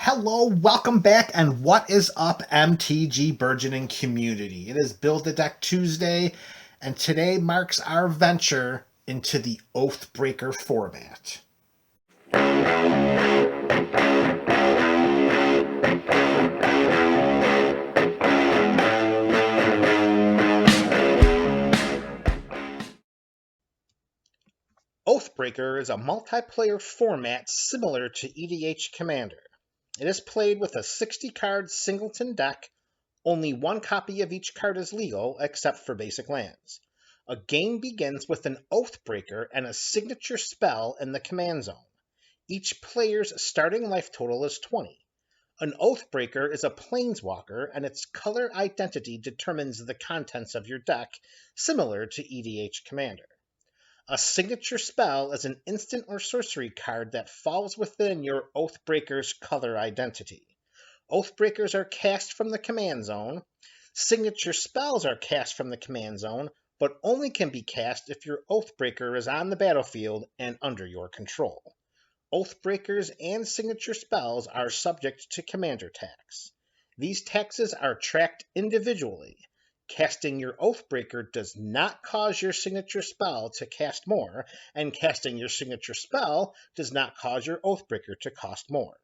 Hello, welcome back, and what is up, MTG Burgeoning community? It is Build a Deck Tuesday, and today marks our venture into the Oathbreaker format. Oathbreaker is a multiplayer format similar to EDH Commander. It is played with a 60-card singleton deck. Only one copy of each card is legal, except for basic lands. A game begins with an Oathbreaker and a signature spell in the command zone. Each player's starting life total is 20. An Oathbreaker is a Planeswalker, and its color identity determines the contents of your deck, similar to EDH Commander. A signature spell is an instant or sorcery card that falls within your Oathbreaker's color identity. Oathbreakers are cast from the command zone. Signature spells are cast from the command zone, but only can be cast if your Oathbreaker is on the battlefield and under your control. Oathbreakers and signature spells are subject to commander tax. These taxes are tracked individually. Casting your Oathbreaker does not cause your signature spell to cast more, and casting your signature spell does not cause your Oathbreaker to cost more.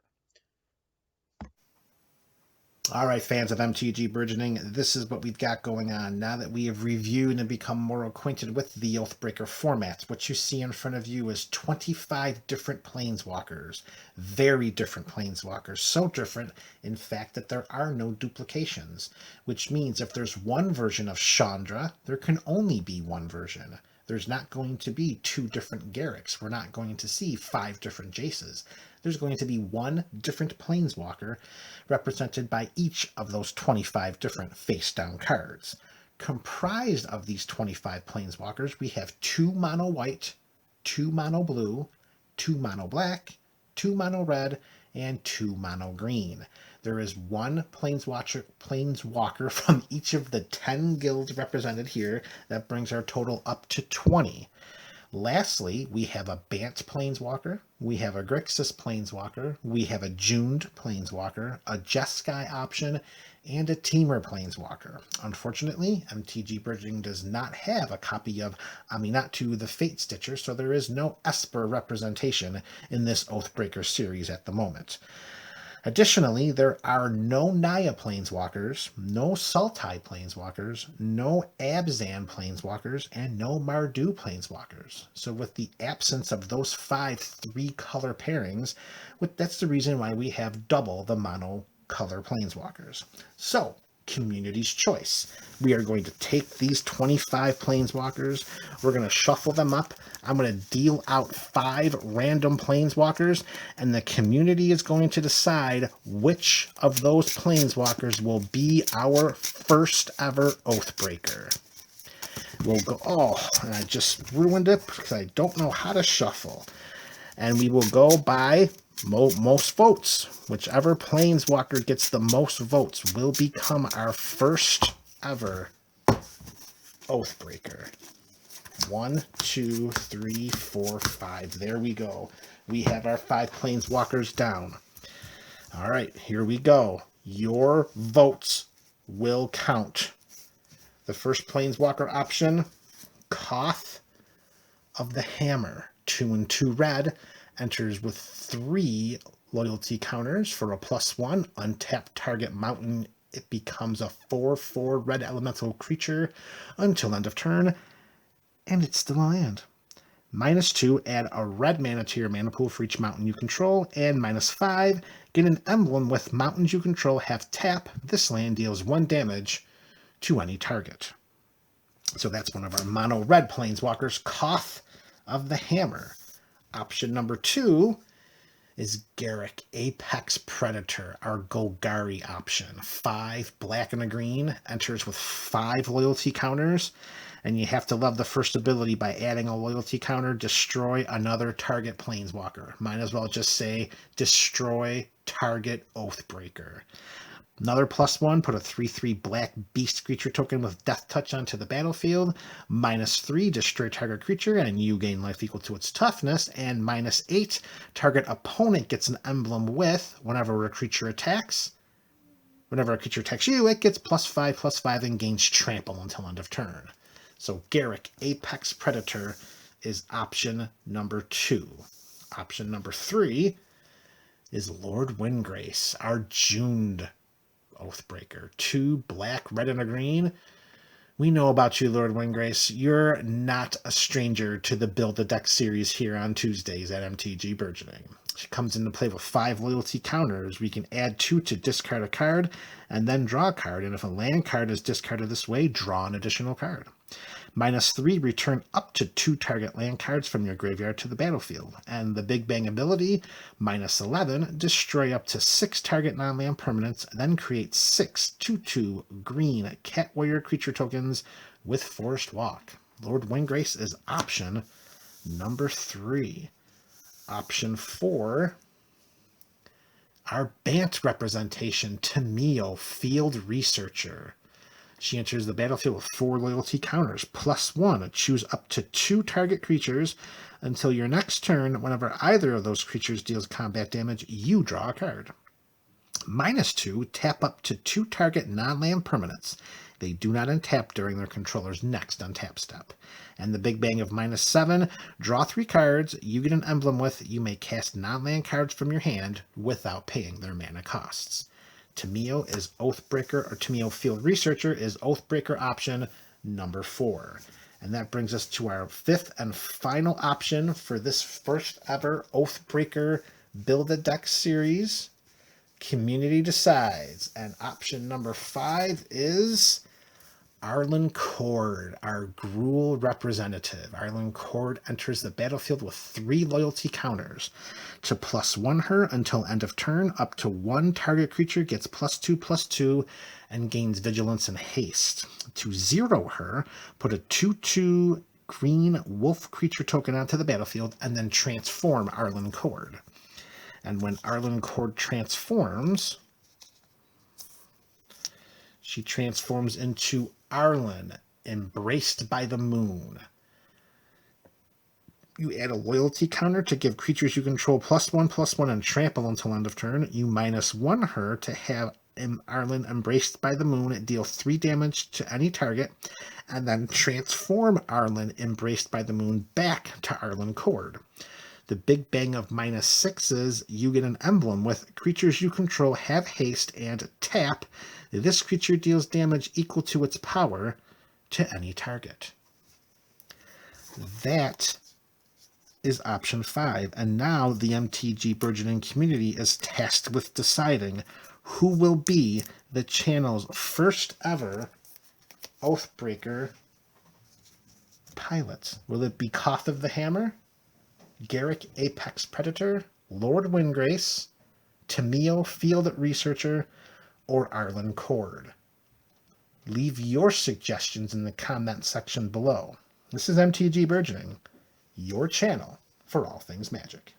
All right, fans of MTG Burgeoning, this is what we've got going on. Now that we have reviewed and become more acquainted with the Oathbreaker format, what you see in front of you is 25 different Planeswalkers. Very different Planeswalkers. So different, in fact, that there are no duplications. Which means if there's one version of Chandra, there can only be one version. There's not going to be two different Garricks. We're not going to see 5 different Jaces. There's going to be one different Planeswalker represented by each of those 25 different face-down cards. Comprised of these 25 Planeswalkers, we have 2 mono white, 2 mono blue, 2 mono black, 2 mono red, and 2 mono green. There is one Planeswalker from each of the 10 guilds represented here. That brings our total up to 20. Lastly, we have a Bant Planeswalker, we have a Grixis Planeswalker, we have a Jund Planeswalker, a Jeskai option, and a Temur Planeswalker. Unfortunately, MTG Burgeoning does not have a copy of Aminatu the Fate Stitcher, so there is no Esper representation in this Oathbreaker series at the moment. Additionally, there are no Naya Planeswalkers, no Sultai Planeswalkers, no Abzan Planeswalkers, and no Mardu Planeswalkers. So with the absence of those 5 3-color pairings, that's the reason why we have double the mono-color Planeswalkers. So, community's choice. We are going to take these 25 Planeswalkers, we're going to shuffle them up, I'm going to deal out 5 random Planeswalkers, and the community is going to decide which of those Planeswalkers will be our first ever Oathbreaker. We'll go, and I just ruined it because I don't know how to shuffle. And we will go by most votes. Whichever Planeswalker gets the most votes will become our first ever Oathbreaker. 1, 2, 3, 4, 5. There we go. We have our 5 Planeswalkers down. All right, here we go. Your votes will count. The first Planeswalker option, Koth of the Hammer. 2 and 2 red, enters with 3 loyalty counters for a +1. Untap target mountain. It becomes a 4/4 red elemental creature until end of turn, and it's still a land. -2, add a red mana to your mana pool for each mountain you control, and -5, get an emblem with mountains you control have tap. This land deals 1 damage to any target. So that's one of our mono red Planeswalkers, Koth of the Hammer. Option number 2 is Garrick, Apex Predator, our Golgari option. 5 black and a green, enters with 5 loyalty counters, and you have to love the first ability by adding a loyalty counter, destroy another target Planeswalker. Might as well just say destroy target Oathbreaker. Another +1, put a 3/3 black beast creature token with Death Touch onto the battlefield. -3, destroy target creature, and you gain life equal to its toughness. And -8, target opponent gets an emblem with, whenever a creature attacks you, it gets +5/+5 and gains trample until end of turn. So Garruk, Apex Predator, is option number 2. Option number 3 is Lord Windgrace, our Juned Oathbreaker. 2 black, red, and a green. We know about you, Lord Windgrace. You're not a stranger to the Build a Deck series here on Tuesdays at MTG Burgeoning. She comes into play with 5 loyalty counters. We can add 2 to discard a card and then draw a card. And if a land card is discarded this way, draw an additional card. -3, return up to 2 target land cards from your graveyard to the battlefield. And the Big Bang ability, -11, destroy up to 6 target non-land permanents, then create 6 2/2 green Cat Warrior creature tokens with Forest Walk. Lord Windgrace is option number 3. Option 4, our Bant representation, Tameo, Field Researcher. She enters the battlefield with 4 loyalty counters. +1, choose up to 2 target creatures until your next turn. Whenever either of those creatures deals combat damage, you draw a card. -2, tap up to 2 target non-land permanents. They do not untap during their controller's next untap step. And the Big Bang of -7, draw 3 cards you get an emblem with. You may cast non-land cards from your hand without paying their mana costs. Tameo is Oathbreaker, or Tameo Field Researcher is Oathbreaker option number 4. And that brings us to our 5th and final option for this first ever Oathbreaker Build-A-Deck series. Community decides. And option number 5 is Arlinn Kord, our Gruul representative. Arlinn Kord enters the battlefield with 3 loyalty counters. To +1 her until end of turn, up to 1 target creature gets +2/+2 and gains vigilance and haste. To 0 her, put a 2/2 green wolf creature token onto the battlefield and then transform Arlinn Kord. And when Arlinn Kord transforms, she transforms into Arlinn, Embraced by the Moon. You add a loyalty counter to give creatures you control +1/+1 and trample until end of turn. You -1 her to have Arlinn, Embraced by the Moon, deal 3 damage to any target, and then transform Arlinn, Embraced by the Moon, back to Arlinn Kord. The Big Bang of -6 is you get an emblem with creatures you control have haste and tap. This creature deals damage equal to its power to any target. That is option 5. And now the MTG Burgeoning community is tasked with deciding who will be the channel's first ever Oathbreaker pilot. Will it be Koth of the Hammer, Garruk, Apex Predator, Lord Windgrace, Tameo, Field Researcher, or Arlinn Kord? Leave your suggestions in the comment section below. This is MTG Burgeoning, your channel for all things Magic.